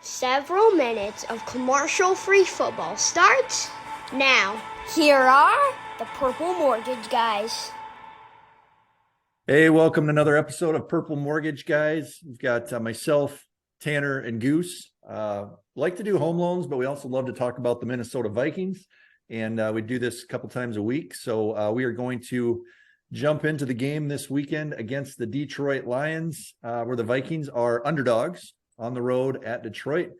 Several minutes of commercial-free football starts now. Here are the Purple Mortgage Guys. Hey, welcome to another episode of Purple Mortgage Guys. We've got myself, Tanner, and Goose. Like to do home loans, but we also love to talk about the Minnesota Vikings. And we do this a couple times a week. So we are going to jump into the game this weekend against the Detroit Lions, where the Vikings are underdogs on the road at Detroit.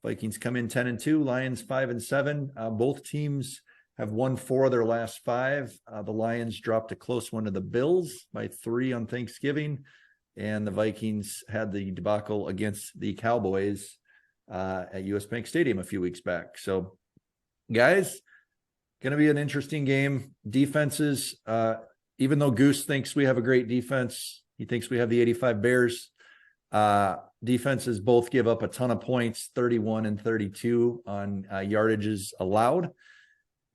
Vikings come in 10-2, Lions 5-7. Both teams have won 4 of their last 5. The Lions dropped a close one to the Bills by 3 on Thanksgiving. And the Vikings had the debacle against the Cowboys at US Bank Stadium a few weeks back. So, guys, going to be an interesting game. Defenses, even though Goose thinks we have a great defense, he thinks we have the 85 Bears. Defenses both give up a ton of points, 31 and 32 on yardages allowed.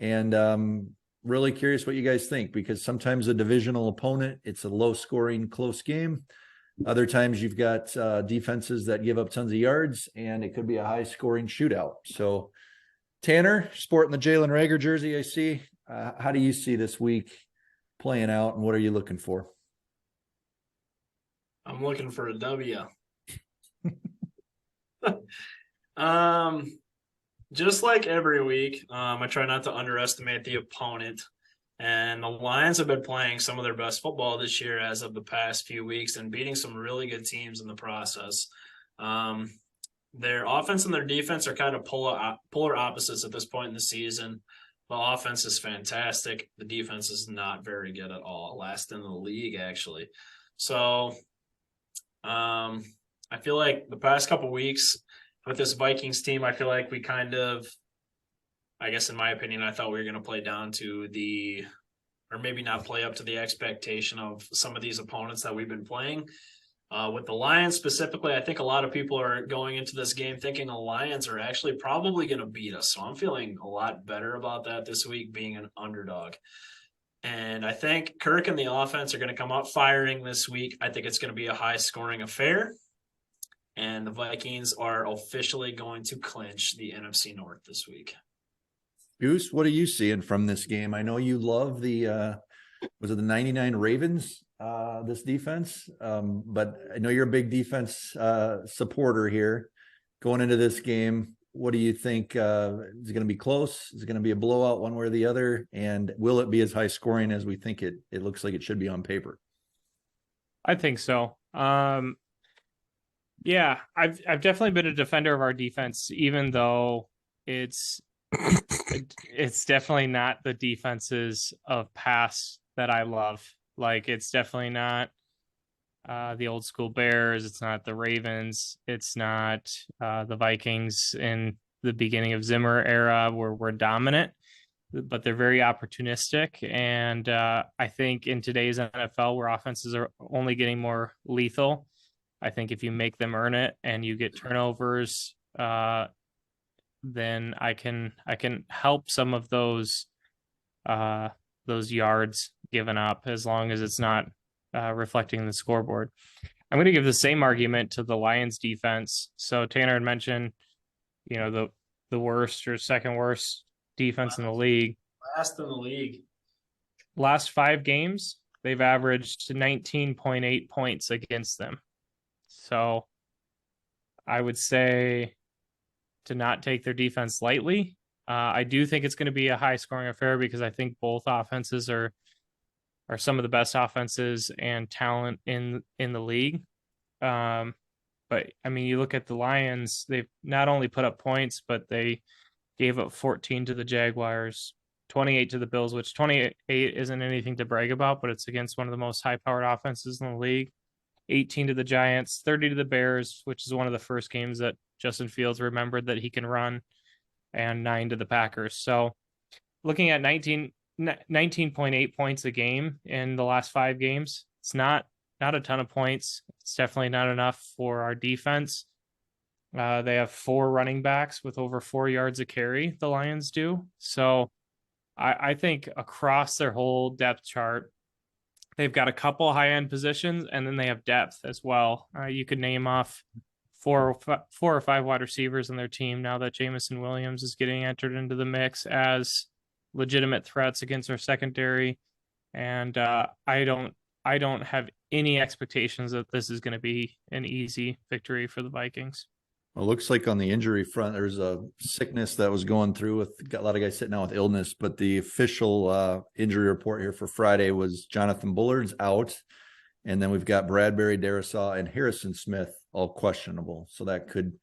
And really curious what you guys think, because sometimes a divisional opponent, it's a low-scoring, close game. Other times you've got defenses that give up tons of yards, and it could be a high-scoring shootout. So, Tanner, sporting the Jalen Reagor jersey, I see. How do you see this week playing out, and what are you looking for? I'm looking for a W. Just like every week, I try not to underestimate the opponent. And the Lions have been playing some of their best football this year as of the past few weeks and beating some really good teams in the process. Their offense and their defense are kind of polar opposites at this point in the season. The offense is fantastic. The defense is not very good at all. Last in the league, actually. So I feel like the past couple weeks with this Vikings team, I feel like we kind of, I guess in my opinion, I thought we were going to play down to or maybe not play up to the expectation of some of these opponents that we've been playing. With the Lions specifically, I think a lot of people are going into this game thinking the Lions are actually probably going to beat us. So I'm feeling a lot better about that this week, being an underdog. And I think Kirk and the offense are going to come out firing this week. I think it's going to be a high-scoring affair. And the Vikings are officially going to clinch the NFC North this week. Goose, what are you seeing from this game? I know you love the 99 Ravens, this defense, but I know you're a big defense supporter here. Going into this game, what do you think? Is it going to be close? Is it going to be a blowout one way or the other? And will it be as high scoring as we think it looks like it should be on paper? I think so. Yeah, I've definitely been a defender of our defense, even though it's definitely not the defenses of past that I love. Like, it's definitely not the old school Bears. It's not the Ravens. It's not the Vikings in the beginning of Zimmer era where we're dominant, but they're very opportunistic. And I think in today's NFL, where offenses are only getting more lethal, I think if you make them earn it and you get turnovers, then I can help some of those yards given up, as long as it's not reflecting the scoreboard. I'm going to give the same argument to the Lions defense. So Tanner had mentioned, the worst or second worst defense in the league. Last in the league. Last 5 games, they've averaged 19.8 points against them. So I would say to not take their defense lightly. I do think it's going to be a high scoring affair, because I think both offenses are some of the best offenses and talent in the league. But I mean, you look at the Lions, they've not only put up points, but they gave up 14 to the Jaguars, 28 to the Bills, which 28 isn't anything to brag about, but it's against one of the most high powered offenses in the league. 18 to the Giants, 30 to the Bears, which is one of the first games that Justin Fields remembered that he can run, and 9 to the Packers. So looking at 19.8 points a game in the last 5 games, it's not a ton of points. It's definitely not enough for our defense. They have 4 running backs with over 4 yards a carry, the Lions do. So I think across their whole depth chart, they've got a couple high-end positions, and then they have depth as well. You could name off four or five wide receivers in their team now that Jamison Williams is getting entered into the mix as legitimate threats against our secondary. And I don't have any expectations that this is going to be an easy victory for the Vikings. Well, it looks like on the injury front, there's a sickness that was going through with a lot of guys sitting out with illness, but the official injury report here for Friday was Jonathan Bullard's out. And then we've got Bradbury, Darisaw, and Harrison Smith all questionable. So that could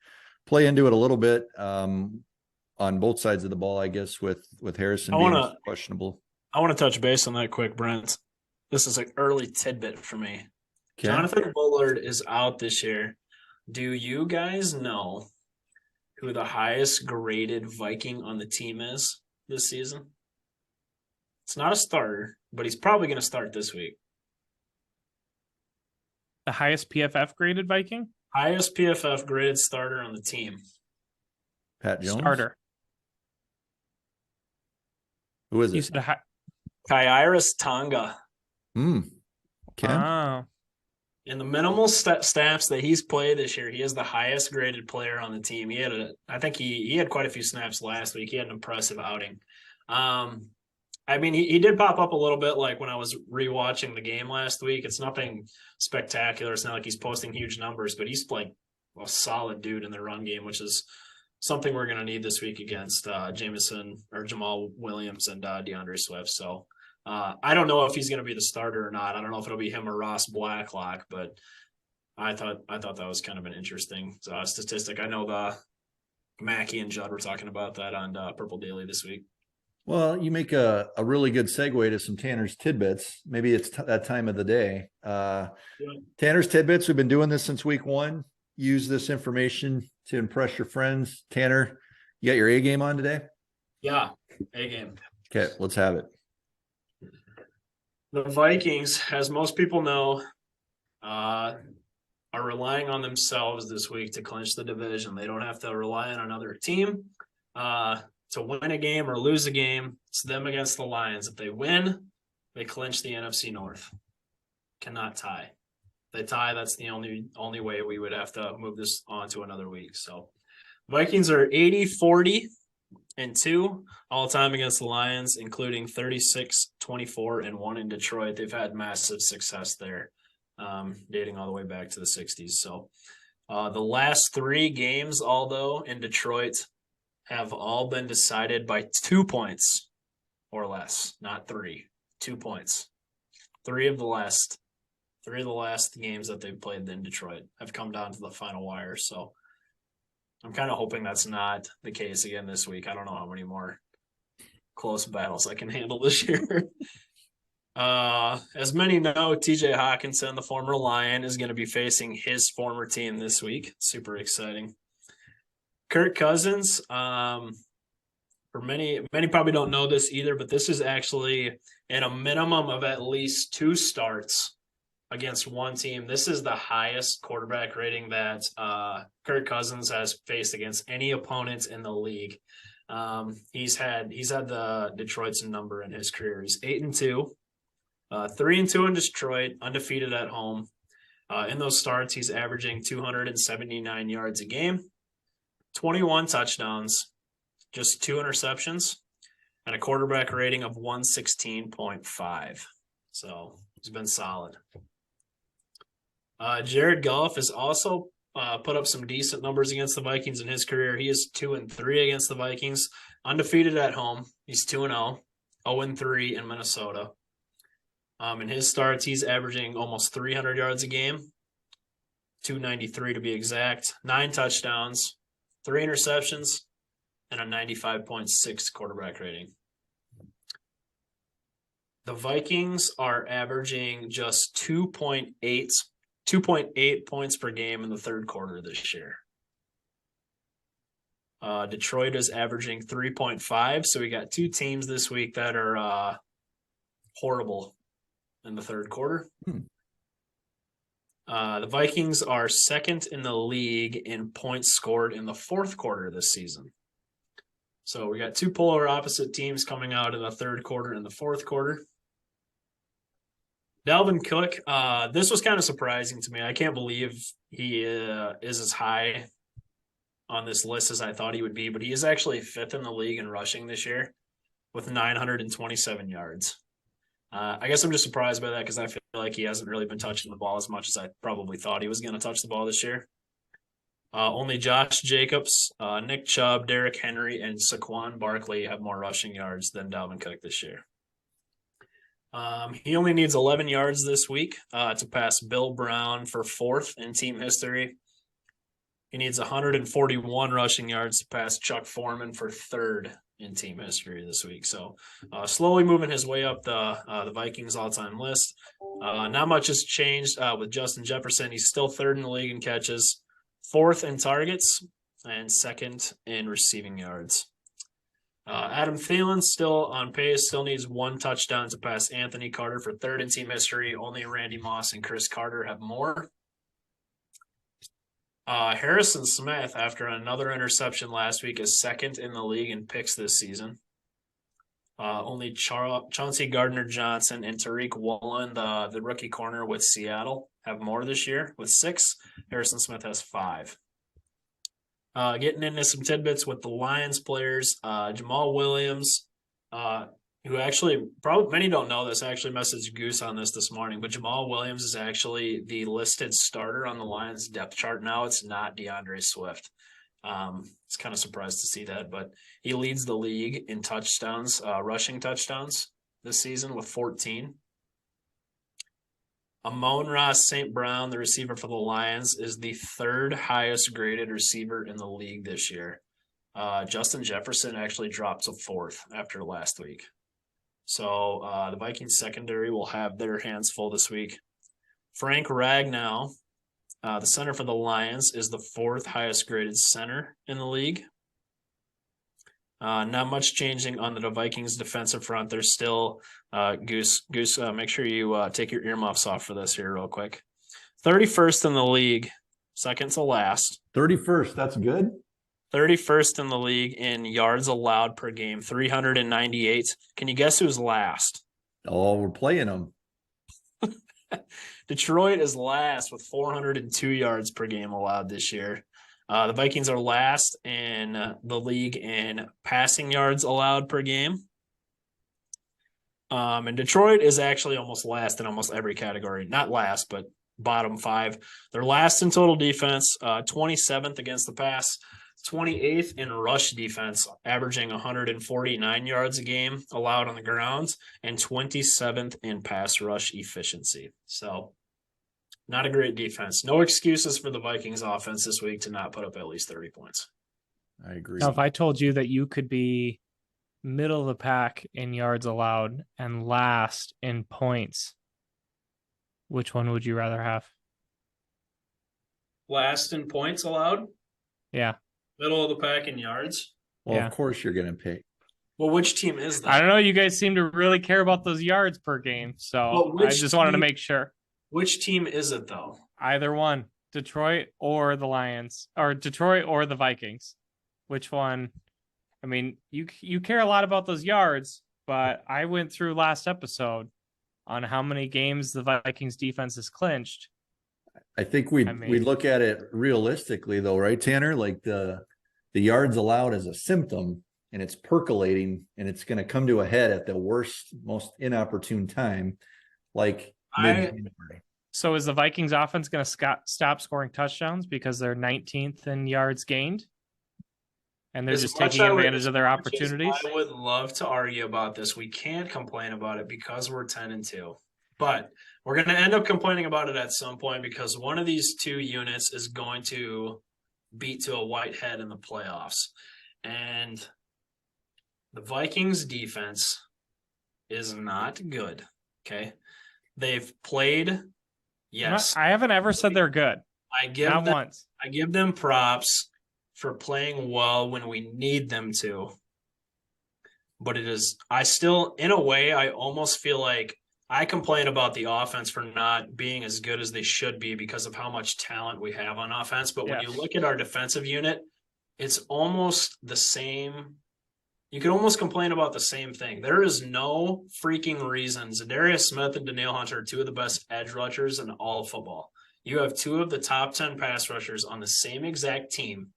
play into it a little bit on both sides of the ball, I guess, with Harrison being questionable. I want to touch base on that quick, Brent. This is an early tidbit for me. Okay. Jonathan Bullard is out this year. Do you guys know who the highest graded Viking on the team is this season? It's not a starter, but he's probably going to start this week. The highest PFF graded Viking? Highest PFF graded starter on the team. Pat Jones? Starter. Who is You it? said Kairos Tonga. Okay. Oh. In the minimal snaps that he's played this year, he is the highest graded player on the team. I think he had quite a few snaps last week. He had an impressive outing. I mean, he did pop up a little bit like when I was rewatching the game last week. It's nothing spectacular. It's not like he's posting huge numbers, but he's like a solid dude in the run game, which is something we're going to need this week against Jamal Williams and DeAndre Swift. So I don't know if he's going to be the starter or not. I don't know if it'll be him or Ross Blacklock, but I thought that was kind of an interesting statistic. I know the Mackey and Judd were talking about that on Purple Daily this week. Well, you make a really good segue to some Tanner's Tidbits. Maybe it's that time of the day. Tanner's Tidbits, we've been doing this since week 1. Use this information to impress your friends. Tanner, you got your A game on today? Yeah, A game. Okay, let's have it. The Vikings, as most people know, are relying on themselves this week to clinch the division. They don't have to rely on another team to win a game or lose a game. It's them against the Lions. If they win, they clinch the NFC North. Cannot tie. If they tie, that's the only way we would have to move this on to another week. So Vikings are 80-40-2 all time against the Lions, including 36-24-1 in Detroit. They've had massive success there, dating all the way back to the 60s. So the last 3 games, although in Detroit, have all been decided by 2 points or less, not 3. 2 points. Three of the last games that they've played in Detroit have come down to the final wire. So I'm kind of hoping that's not the case again this week. I don't know how many more close battles I can handle this year. As many know, TJ Hawkinson, the former Lion, is going to be facing his former team this week. Super exciting. Kirk Cousins, for many probably don't know this either, but this is actually in a minimum of at least 2 starts against one team. This is the highest quarterback rating that Kirk Cousins has faced against any opponent in the league. He's had the Detroit's number in his career. He's 8-2, 3-2 in Detroit, undefeated at home. In those starts, he's averaging 279 yards a game, 21 touchdowns, just 2 interceptions, and a quarterback rating of 116.5. So he's been solid. Jared Goff has also put up some decent numbers against the Vikings in his career. He is 2-3 against the Vikings, undefeated at home. He's 2-0, 0-3 in Minnesota. In his starts, he's averaging almost 300 yards a game, 293 to be exact, 9 touchdowns, 3 interceptions, and a 95.6 quarterback rating. The Vikings are averaging just 2.8 points per game in the third quarter this year. Detroit is averaging 3.5, so we got 2 teams this week that are horrible in the third quarter. The Vikings are second in the league in points scored in the fourth quarter this season. So we got 2 polar opposite teams coming out in the third quarter and the fourth quarter. Dalvin Cook, this was kind of surprising to me. I can't believe he is as high on this list as I thought he would be, but he is actually 5th in the league in rushing this year with 927 yards. I guess I'm just surprised by that because I feel like he hasn't really been touching the ball as much as I probably thought he was going to touch the ball this year. Only Josh Jacobs, Nick Chubb, Derrick Henry, and Saquon Barkley have more rushing yards than Dalvin Cook this year. He only needs 11 yards this week to pass Bill Brown for 4th in team history. He needs 141 rushing yards to pass Chuck Foreman for 3rd in team history this week. So slowly moving his way up the Vikings all-time list. Not much has changed with Justin Jefferson. He's still 3rd in the league in catches, 4th in targets, and 2nd in receiving yards. Adam Thielen still on pace, still needs 1 touchdown to pass Anthony Carter for 3rd in team history. Only Randy Moss and Chris Carter have more. Harrison Smith, after another interception last week, is 2nd in the league in picks this season. Only Chauncey Gardner-Johnson and Tariq Woolen, the rookie corner with Seattle, have more this year with 6. Harrison Smith has 5. Getting into some tidbits with the Lions players, Jamal Williams, who actually, probably many don't know this, I actually messaged Goose on this morning, but Jamal Williams is actually the listed starter on the Lions depth chart now. It's not DeAndre Swift. It's kind of surprised to see that, but he leads the league in touchdowns, rushing touchdowns this season with 14. Amon-Ra St. Brown, the receiver for the Lions, is the 3rd highest graded receiver in the league this year. Justin Jefferson actually dropped to 4th after last week. So the Vikings secondary will have their hands full this week. Frank Ragnow, the center for the Lions, is the 4th highest graded center in the league. Not much changing on the Vikings defensive front. They're still Goose. Make sure you take your earmuffs off for this here real quick. 31st in the league, 2nd to last. 31st, that's good. 31st in the league in yards allowed per game, 398. Can you guess who's last? Oh, we're playing them. Detroit is last with 402 yards per game allowed this year. The Vikings are last in the league in passing yards allowed per game. And Detroit is actually almost last in almost every category. Not last, but bottom 5. They're last in total defense, 27th against the pass, 28th in rush defense, averaging 149 yards a game allowed on the ground, and 27th in pass rush efficiency. So not a great defense. No excuses for the Vikings offense this week to not put up at least 30 points. I agree. Now, if I told you that you could be middle of the pack in yards allowed and last in points, which one would you rather have? Last in points allowed? Yeah. Middle of the pack in yards? Well, Yeah. of course you're going to pick. Well, which team is that? I don't know. You guys seem to really care about those yards per game. So Well, I just wanted to team- make sure. Which team is it, though? Either one, Detroit or the Lions, or Detroit or the Vikings. Which one? I mean, you care a lot about those yards, but I went through last episode on how many games the Vikings defense has clinched. I think we look at it realistically, though, right, Tanner? Like the yards allowed as a symptom, and it's percolating, and it's going to come to a head at the worst, most inopportune time, like mid-January. So is the Vikings offense going to stop scoring touchdowns because they're 19th in yards gained? And they're As just much taking I would- advantage of their as much as opportunities? I would love to argue about this. We can't complain about it because we're 10-2. But we're going to end up complaining about it at some point because one of these two units is going to beat to a white head in the playoffs. And the Vikings defense is not good. Okay. They've played. Yes. I haven't ever said they're good. I give Not them, once. I give them props for playing well when we need them to. But I still, in a way, I almost feel like I complain about the offense for not being as good as they should be because of how much talent we have on offense. But when you look at our defensive unit, it's almost the same you could almost complain about the same thing. There is no freaking reason. Zadarius Smith and Danielle Hunter are two of the best edge rushers in all of football. You have two of the top 10 pass rushers on the same exact team.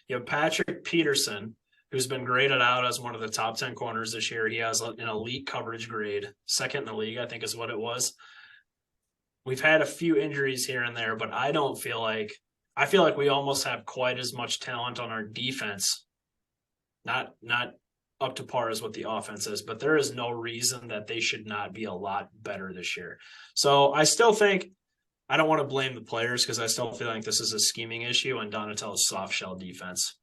You have Patrick Peterson, who's been graded out as one of the top 10 corners this year. He has an elite coverage grade, second in the league, I think is what it was. We've had a few injuries here and there, but I feel like we almost have quite as much talent on our defense. Not up to par as what the offense is, but there is no reason that they should not be a lot better this year. So I still think I don't want to blame the players because I still feel like this is a scheming issue and Donatello's soft shell defense.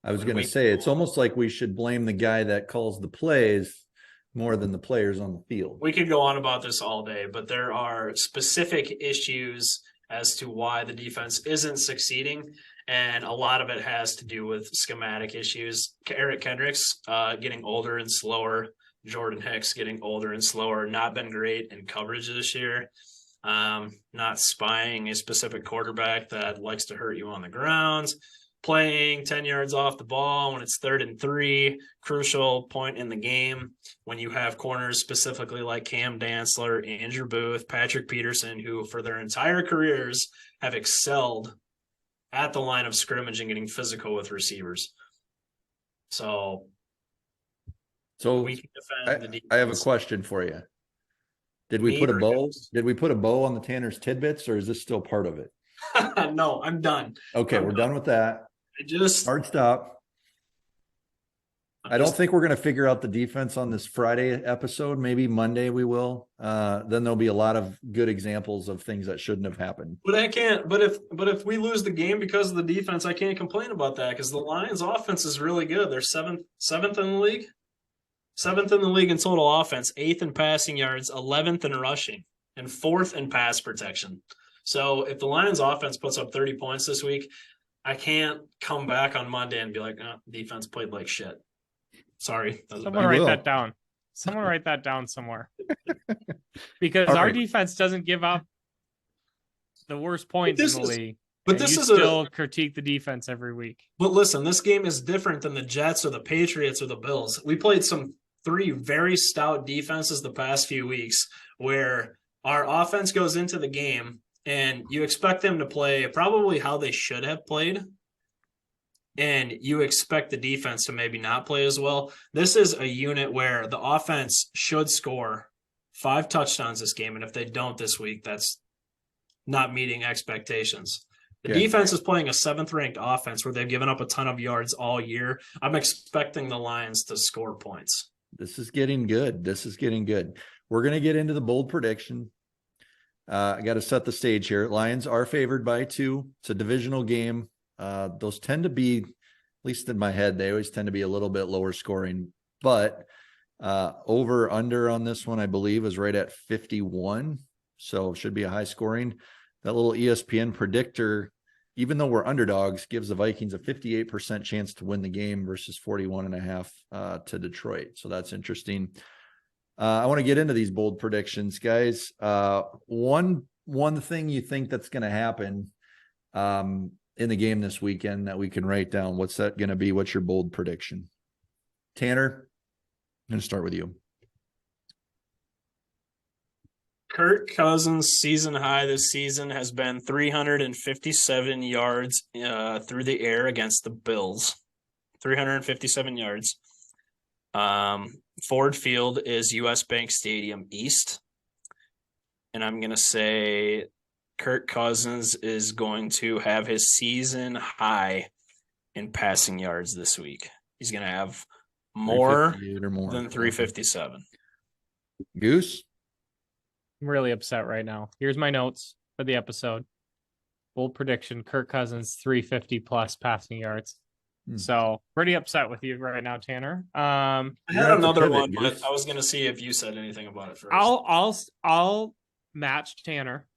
I was going to say, it's almost like we should blame the guy that calls the plays more than the players on the field. We could go on about this all day, but there are specific issues as to why the defense isn't succeeding. And a lot of it has to do with schematic issues. Eric Kendricks getting older and slower. Jordan Hicks getting older and slower. Not been great in coverage this year. Not spying a specific quarterback that likes to hurt you on the ground. Playing 10 yards off the ball when it's 3rd and 3. Crucial point in the game when you have corners specifically like Cam Dantzler, Andrew Booth, Patrick Peterson, who for their entire careers have excelled at the line of scrimmage and getting physical with receivers. So we can defend the defense. I have a question for you. Did we put a bow? Did we put a bow on the Tanner's tidbits, or is this still part of it? No, I'm done. Okay, we're done with that. Hard stop. I don't think we're going to figure out the defense on this Friday episode. Maybe Monday we will. Then there'll be a lot of good examples of things that shouldn't have happened. But I can't. But if we lose the game because of the defense, I can't complain about that because the Lions' offense is really good. They're seventh in the league. 7th in the league in total offense, 8th in passing yards, 11th in rushing, and 4th in pass protection. So if the Lions' offense puts up 30 points this week, I can't come back on Monday and be like, defense played like shit. Sorry. Someone write that down. Someone write that down somewhere. Because our defense doesn't give up the worst points in the league. But this is still critique the defense every week. But listen, this game is different than the Jets or the Patriots or the Bills. We played 3 very stout defenses the past few weeks where our offense goes into the game and you expect them to play probably how they should have played. And you expect the defense to maybe not play as well. This is a unit where the offense should score 5 touchdowns this game. And if they don't this week, that's not meeting expectations. The defense is playing a 7th-ranked offense where they've given up a ton of yards all year. I'm expecting the Lions to score points. This is getting good. We're going to get into the bold prediction. I got to set the stage here. Lions are favored by 2. It's a divisional game. Those tend to be, at least in my head, they always tend to be a little bit lower scoring. But over under on this one, I believe, is right at 51. So it should be a high scoring. That little ESPN predictor, even though we're underdogs, gives the Vikings a 58% chance to win the game versus 41.5 to Detroit. So that's interesting. I want to get into these bold predictions, guys. One thing you think that's going to happen in the game this weekend that we can write down, what's that going to be? What's your bold prediction? Tanner, I'm going to start with you. Kirk Cousins' season high this season has been 357 yards through the air against the Bills. 357 yards. Ford Field is US Bank Stadium East. And I'm going to say Kirk Cousins is going to have his season high in passing yards this week. He's going to have more than 357. Goose? I'm really upset right now. Here's my notes for the episode. Bold prediction, Kirk Cousins, 350 plus passing yards. So pretty upset with you right now, Tanner. I had another one, but I was going to see if you said anything about it first. I'll match Tanner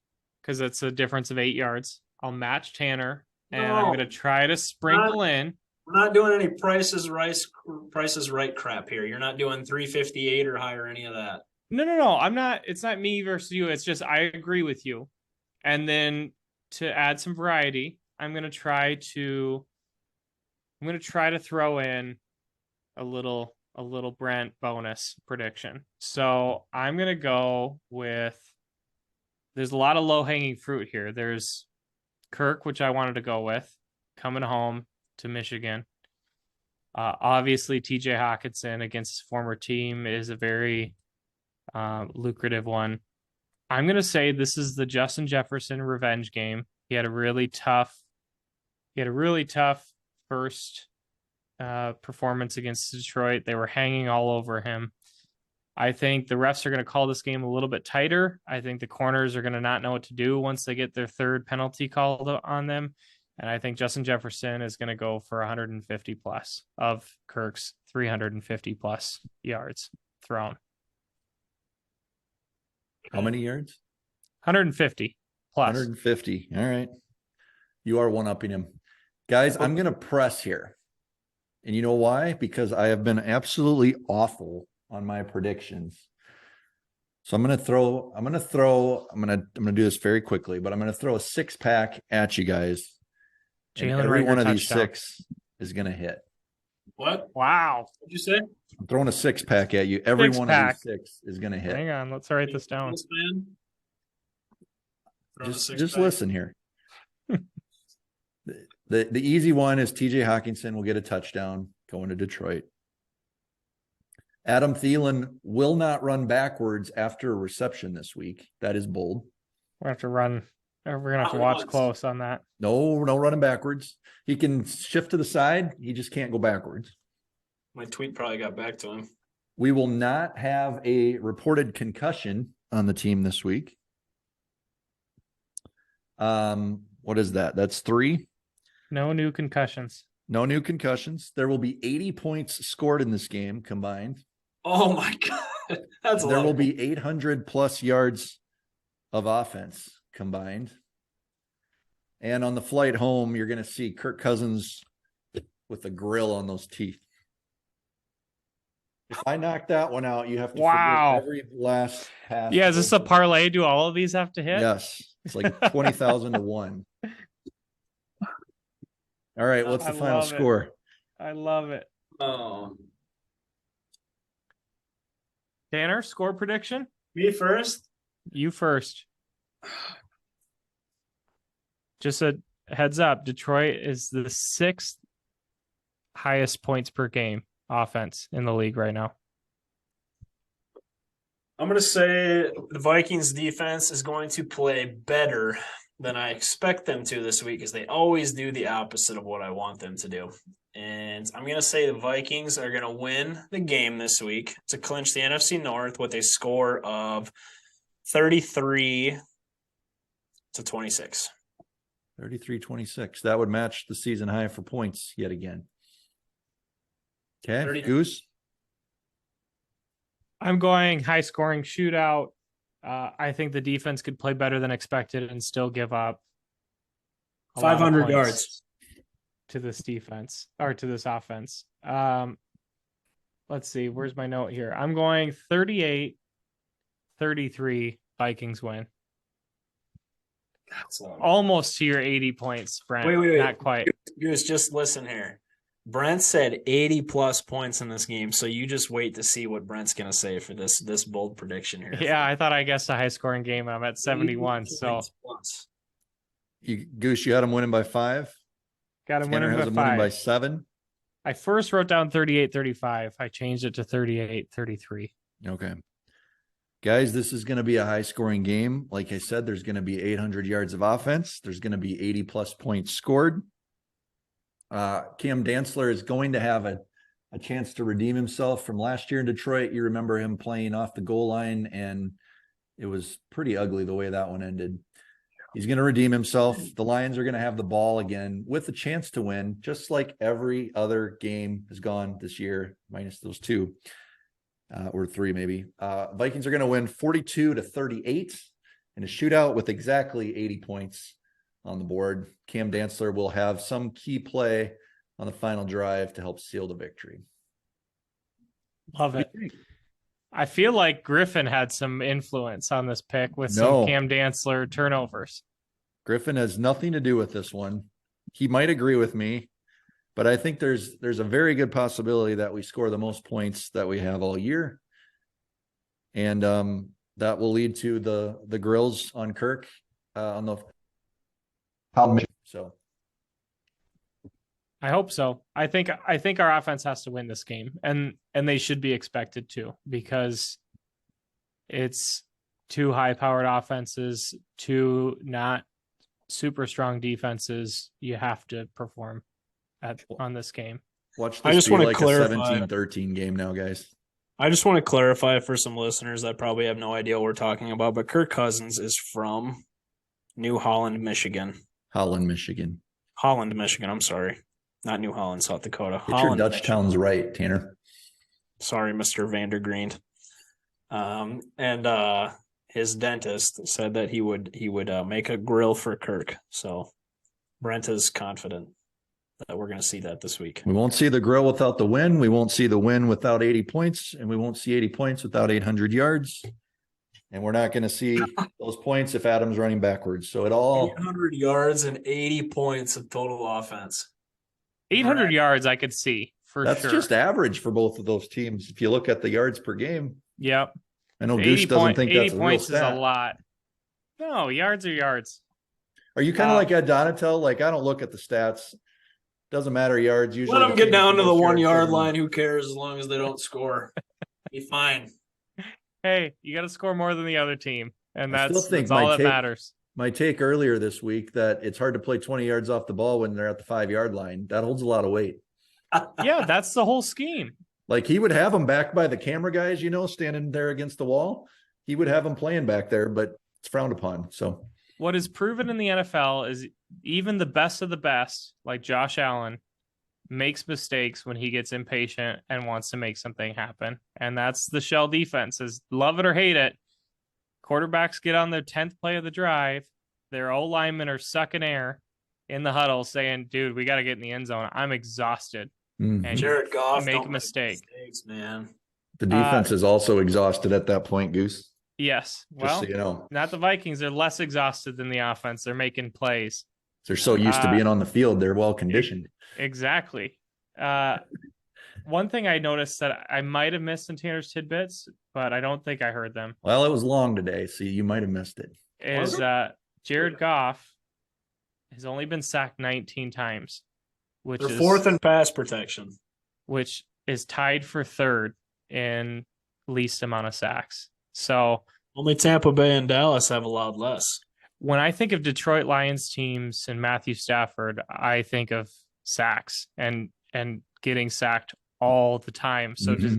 because it's a difference of 8 yards. I'll match Tanner, and I'm going to try to sprinkle in. We're not doing any Price is Right crap here. You're not doing 358 or higher, any of that. No. I'm not. It's not me versus you. It's just I agree with you. And then to add some variety, I'm going to try to throw in a little Brent bonus prediction. So I'm gonna go with. There's a lot of low hanging fruit here. There's Kirk, which I wanted to go with, coming home to Michigan. Obviously, TJ Hawkinson against his former team is a very lucrative one. I'm going to say this is the Justin Jefferson revenge game. He had a really tough first performance against Detroit. They were hanging all over him. I think the refs are going to call this game a little bit tighter. I think the corners are going to not know what to do once they get their third penalty called on them. And I think Justin Jefferson is going to go for 150 plus of Kirk's 350 plus yards thrown. How many yards? 150 plus. 150. All right. You are one-upping him. Guys, I'm going to press here. And you know why? Because I have been absolutely awful on my predictions. So I'm going to do this very quickly, but I'm going to throw a 6-pack at you guys. And every one of these 6 is going to hit. What? Wow. What'd you say? I'm throwing a 6-pack at you. Every one of these 6 is going to hit. Hang on. Let's write this down. Just listen here. The easy one is TJ Hawkinson will get a touchdown going to Detroit. Adam Thielen will not run backwards after a reception this week. That is bold. We're going to have to watch close on that. No running backwards. He can shift to the side. He just can't go backwards. My tweet probably got back to him. We will not have a reported concussion on the team this week. What is that? That's 3. No new concussions. No new concussions. There will be 80 points scored in this game combined. Oh my God. That's There will be 800 plus yards of offense combined. And on the flight home, you're going to see Kirk Cousins with a grill on those teeth. If I knock that one out, you have to forget every last pass. Yeah, is this a parlay? Do all of these have to hit? Yes. It's like 20,000 to 1. All right, what's the final score? I love it. Oh. Tanner, score prediction? Me first? You first. Just a heads up, Detroit is the 6th highest points per game offense in the league right now. I'm going to say the Vikings defense is going to play better than I expect them to this week because they always do the opposite of what I want them to do. And I'm going to say the Vikings are going to win the game this week to clinch the NFC North with a score of 33-26. 33-26. That would match the season high for points yet again. Okay, 30. Goose? I'm going high scoring shootout. I think the defense could play better than expected and still give up 500 yards to this defense or to this offense. Let's see. Where's my note here? I'm going 38-33 Vikings win. Almost to your 80 points, Brent. Wait. Not quite. Just listen here. Brent said 80 plus points in this game, so you just wait to see what Brent's going to say for this bold prediction here. Yeah, I thought I guessed a high scoring game. I'm at 71. So, Goose, you had him winning by 5. Got him Tanner winning has by him 5. winning by 7. I first wrote down 38-35. I changed it to 38-33. Okay. Guys, this is going to be a high scoring game. Like I said, there's going to be 800 yards of offense. There's going to be 80 plus points scored. Cam Dantzler is going to have a chance to redeem himself from last year in Detroit. You remember him playing off the goal line, and it was pretty ugly the way that one ended. He's going to redeem himself. The Lions are going to have the ball again with a chance to win, just like every other game has gone this year, minus those 2 or 3 maybe. Vikings are going to win 42-38 in a shootout with exactly 80 points on the board. Cam Dantzler will have some key play on the final drive to help seal the victory. Love it. I feel like Griffin had some influence on this pick with some Cam Dantzler turnovers. Griffin has nothing to do with this one. He might agree with me, But I think there's a very good possibility that we score the most points that we have all year. And that will lead to the grills on Kirk on the so. I hope so. I think our offense has to win this game, and they should be expected to, because it's two high-powered offenses, two not super strong defenses. You have to perform on this game. Watch I this just be wanna like a clarify. 17-13 game now, guys. I just want to clarify for some listeners that probably have no idea what we're talking about, but Kirk Cousins is from New Holland, Michigan. Holland, Michigan. Holland, Michigan. I'm sorry. Not New Holland, South Dakota. Get Holland, your Dutch Michigan. towns right, Tanner. Sorry, Mr. Vandergreen. His dentist said that he would make a grill for Kirk. So Brent is confident that we're going to see that this week. We won't see the grill without the win. We won't see the win without 80 points, and we won't see 80 points without 800 yards. And we're not going to see those points if Adam's running backwards. So it all 800 yards and 80 points of total offense. 800 yards I could see for that's sure. just average for both of those teams. If you look at the yards per game, Yep. I know Goose doesn't think 80 that's a real points is stat. a lot. No, yards are yards. Are you kind of like Ed Donatel? Like, I don't look at the stats. Doesn't matter yards. Usually Let them get down to the 1 yard line. line. Who cares as long as they don't score? Be fine. Hey, you got to score more than the other team, and I still that's think all my that take- matters. My take earlier this week that it's hard to play 20 yards off the ball when they're at the 5 yard line. That holds a lot of weight. Yeah, that's the whole scheme. Like, he would have them back by the camera guys, standing there against the wall. He would have them playing back there, but it's frowned upon. So What is proven in the NFL is even the best of the best, like Josh Allen, makes mistakes when he gets impatient and wants to make something happen. And that's the shell defense. Is love it or hate it. Quarterbacks get on their 10th play of the drive. Their O linemen are sucking air in the huddle saying, dude, we got to get in the end zone. I'm exhausted. And Jared Goff make don't a mistake. Mistakes, man. the defense is also exhausted at that point, Goose. Yes. Just Well, so you know. not the Vikings. They're less exhausted than the offense. They're making plays. They're so used to being on the field. They're well conditioned. Exactly. One thing I noticed that I might have missed in Tanner's tidbits, but I don't think I heard them, Well, it was long today, so you might have missed it. is Jared Goff has only been sacked 19 times, which They're is fourth in pass protection. which is tied for third in least amount of sacks. So Only Tampa Bay and Dallas have allowed less. when I think of Detroit Lions teams and Matthew Stafford, I think of sacks and getting sacked all the time. So just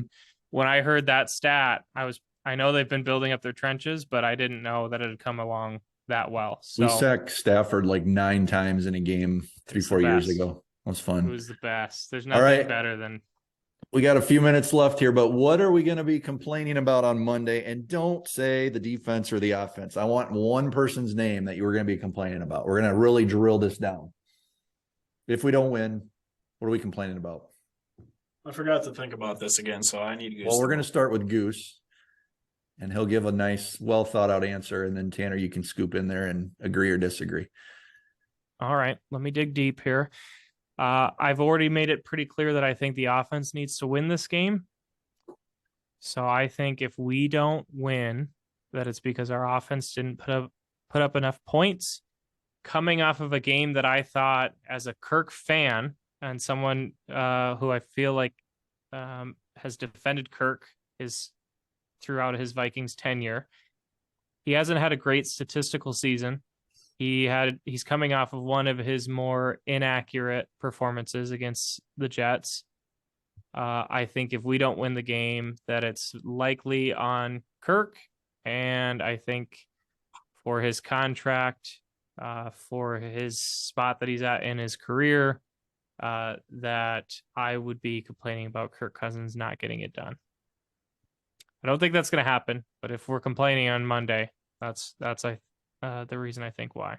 when I heard that stat, I know they've been building up their trenches, but I didn't know that it had come along that well. So We sacked Stafford like 9 times in a game 3-4 years best. ago. That was it fun. was the best. There's All nothing right. better than We got a few minutes left here, but what are we going to be complaining about on Monday? And don't say the defense or the offense. I want one person's name that you were going to be complaining about. We're going to really drill this down. If we don't win, what are we complaining about? I forgot to think about this again, so I need to go. Well, we're going to start with Goose, and he'll give a nice, well thought out answer. And then Tanner, you can scoop in there and agree or disagree. all right. Let me dig deep here. I've already made it pretty clear that I think the offense needs to win this game. So I think if we don't win, that it's because our offense didn't put up enough points. Coming off of a game that I thought, as a Kirk fan and someone who I feel like has defended Kirk throughout his Vikings tenure, he hasn't had a great statistical season. He's coming off of one of his more inaccurate performances against the Jets. I think if we don't win the game, that it's likely on Kirk. And I think for his contract, for his spot that he's at in his career, that I would be complaining about Kirk Cousins not getting it done. I don't think that's going to happen, but if we're complaining on Monday, that's the reason I think why.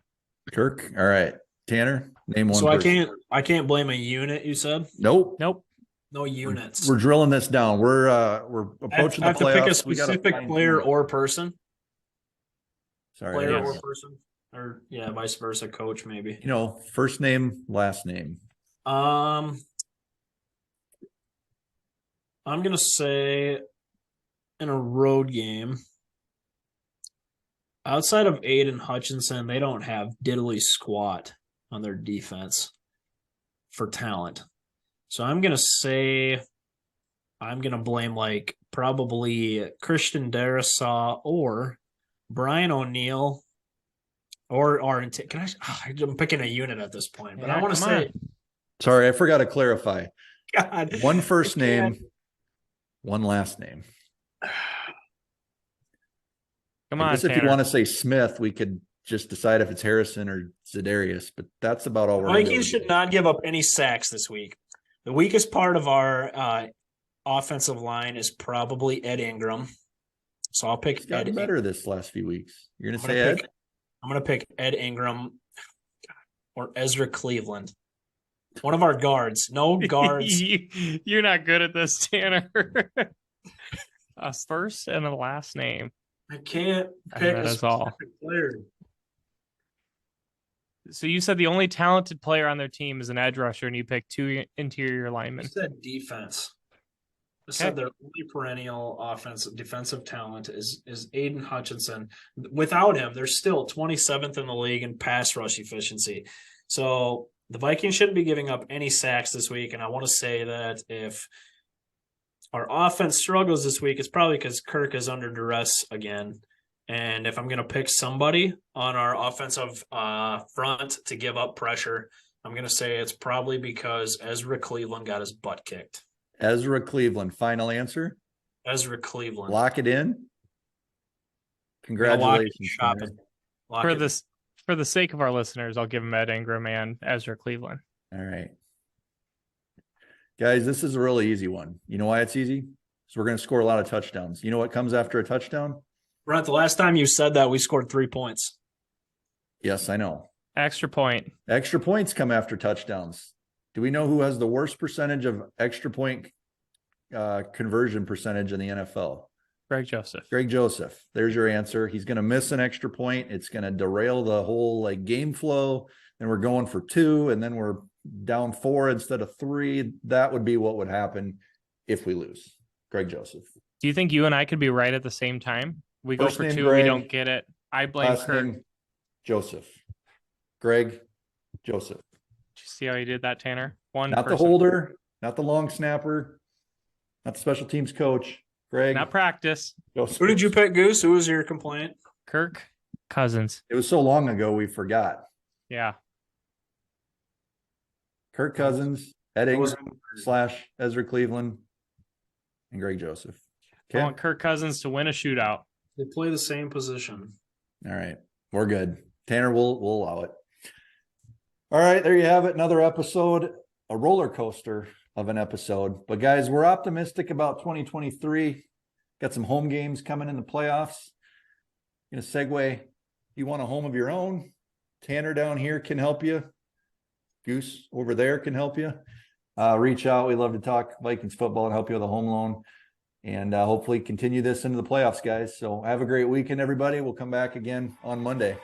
Kirk. All right. Tanner, name one. So person. I can't blame a unit. You said Nope. no units. We're drilling this down. We're approaching I have the to playoffs. pick a specific player or person. Sorry. Player yes. or person, or vice versa. Coach maybe. First name, last name. I'm gonna say in a road game, outside of Aiden Hutchinson, they don't have diddly squat on their defense for talent. So I'm gonna say I'm gonna blame like probably Christian Darasaw or Brian O'Neill or can I'm picking a unit at this point, but I want to say Sorry, I forgot to clarify. God, One first name, one last name. Come I on, guess if Tanner. you want to say Smith, we could just decide if it's Harrison or Zedarius, but that's about all we're going to do. Vikings should not give up any sacks this week. The weakest part of our offensive line is probably Ed Ingram. So I'll pick He's gotten Ed better this last few weeks. You're going to say Ed? I'm going to pick Ed Ingram or Ezra Cleveland. One of our guards. No guards. You're not good at this, Tanner. A first and a last name. I can't pick that a is all. specific player. So you said the only talented player on their team is an edge rusher, and you picked two interior I linemen. said defense. I said their only perennial defensive talent is Aiden Hutchinson. Without him, they're still 27th in the league in pass rush efficiency. So the Vikings shouldn't be giving up any sacks this week. And I want to say that if our offense struggles this week, it's probably because Kirk is under duress again. And if I'm going to pick somebody on our offensive front to give up pressure, I'm going to say it's probably because Ezra Cleveland got his butt kicked. Ezra Cleveland, final answer? Ezra Cleveland. Lock it in? Congratulations. For the sake of our listeners, I'll give him Ed Ingram and Ezra Cleveland. All right. Guys, this is a really easy one. You know why it's easy? So we're going to score a lot of touchdowns. You know what comes after a touchdown? Brent, the last time you said that, we scored 3 points. Yes, I know. Extra point. Extra points come after touchdowns. Do we know who has the worst percentage of extra point conversion percentage in the NFL? Greg Joseph. Greg Joseph. There's your answer. He's going to miss an extra point. It's going to derail the whole game flow. And we're going for 2, and then we're down 4 instead of 3. That would be what would happen if we lose. Greg Joseph. Do you think you and I could be right at the same time? We First go for name 2, Greg, we don't get it. I blame last Kirk. name Joseph. Greg Joseph. Did you see how he did that, Tanner? Not the holder, not the long snapper, not the special teams coach. Greg. Not practice. Joseph. Who did you pick, Goose? Who was your complaint? Kirk Cousins. It was so long ago we forgot. Yeah. Kirk Cousins, Ed Ingram / Ezra Cleveland, and Greg Joseph. I want Kirk Cousins to win a shootout. They play the same position. All right. We're good. Tanner, we'll allow it. All right. There you have it. Another episode, a roller coaster of an episode. But guys, we're optimistic about 2023. Got some home games coming in the playoffs. Going to segue. You want a home of your own? Tanner down here can help you. Goose over there can help you. Reach out. We love to talk Vikings football and help you with a home loan. And hopefully continue this into the playoffs, guys. So have a great weekend, everybody. We'll come back again on Monday.